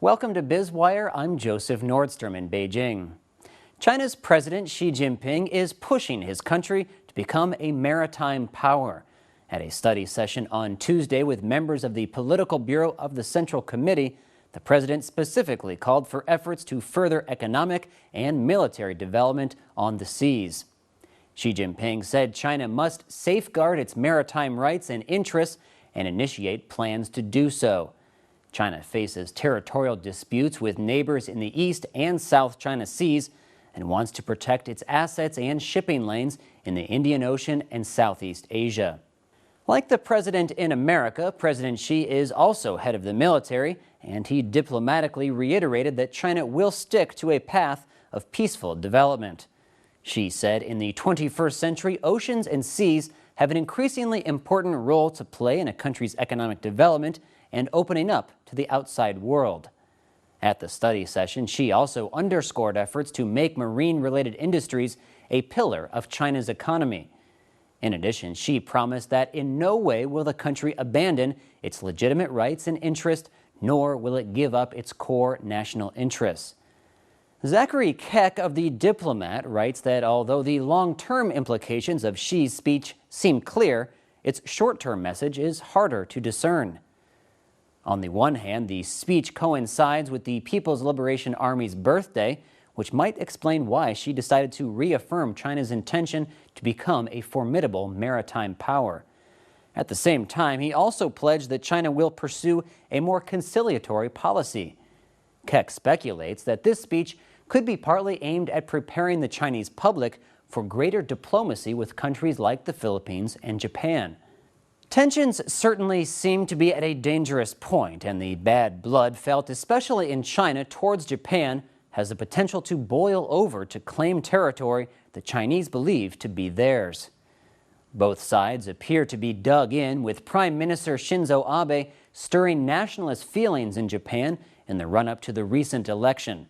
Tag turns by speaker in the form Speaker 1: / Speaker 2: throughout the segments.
Speaker 1: Welcome to Biz Wire. I'm Joseph Nordstrom in Beijing. China's President Xi Jinping is pushing his country to become a maritime power. At a study session on Tuesday with members of the Political Bureau of the Central Committee, the president specifically called for efforts to further economic and military development on the seas. Xi Jinping said China must safeguard its maritime rights and interests and initiate plans to do so. China faces territorial disputes with neighbors in the East and South China Seas and wants to protect its assets and shipping lanes in the Indian Ocean and Southeast Asia. Like the president in America, President Xi is also head of the military, and he diplomatically reiterated that China will stick to a path of peaceful development. Xi said in the 21st century, oceans and seas have an increasingly important role to play in a country's economic development and opening up to the outside world. At the study session, Xi also underscored efforts to make marine-related industries a pillar of China's economy. In addition, Xi promised that in no way will the country abandon its legitimate rights and interests, nor will it give up its core national interests. Zachary Keck of The Diplomat writes that although the long-term implications of Xi's speech seem clear, its short-term message is harder to discern. On the one hand, the speech coincides with the People's Liberation Army's birthday, which might explain why Xi decided to reaffirm China's intention to become a formidable maritime power. At the same time, he also pledged that China will pursue a more conciliatory policy. Keck speculates that this speech could be partly aimed at preparing the Chinese public for greater diplomacy with countries like the Philippines and Japan. Tensions certainly seem to be at a dangerous point, and the bad blood felt especially in China towards Japan has the potential to boil over to claim territory the Chinese believe to be theirs. Both sides appear to be dug in, with Prime Minister Shinzo Abe stirring nationalist feelings in Japan in the run-up to the recent election.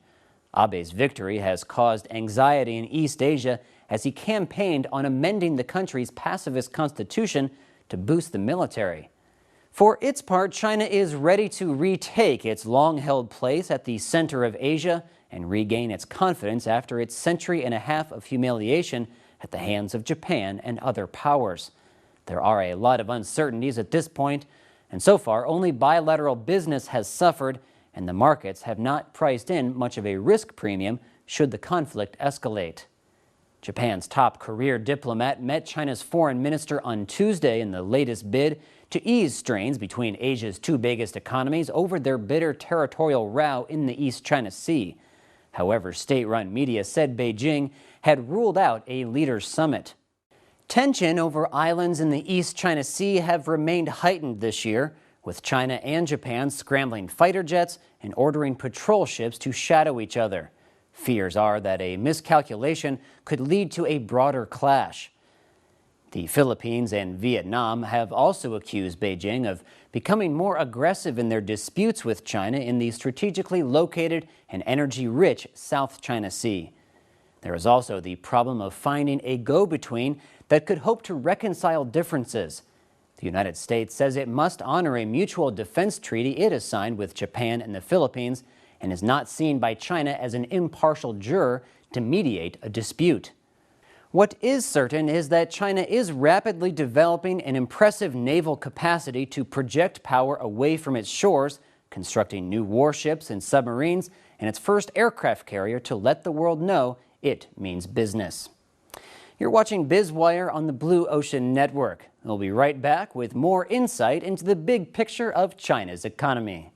Speaker 1: Abe's victory has caused anxiety in East Asia as he campaigned on amending the country's pacifist constitution to boost the military. For its part, China is ready to retake its long-held place at the center of Asia and regain its confidence after its century-and-a-half of humiliation at the hands of Japan and other powers. There are a lot of uncertainties at this point, and so far only bilateral business has suffered, and the markets have not priced in much of a risk premium should the conflict escalate. Japan's top career diplomat met China's foreign minister on Tuesday in the latest bid to ease strains between Asia's two biggest economies over their bitter territorial row in the East China Sea. However, state-run media said Beijing had ruled out a leaders' summit. Tension over islands in the East China Sea have remained heightened this year, with China and Japan scrambling fighter jets and ordering patrol ships to shadow each other. Fears are that a miscalculation could lead to a broader clash. The Philippines and Vietnam have also accused Beijing of becoming more aggressive in their disputes with China in the strategically located and energy-rich South China Sea. There is also the problem of finding a go-between that could hope to reconcile differences. The United States says it must honor a mutual defense treaty it has signed with Japan and the Philippines and is not seen by China as an impartial juror to mediate a dispute. What is certain is that China is rapidly developing an impressive naval capacity to project power away from its shores, constructing new warships and submarines, and its first aircraft carrier to let the world know it means business. You're watching Biz Wire on the Blue Ocean Network. We'll be right back with more insight into the big picture of China's economy.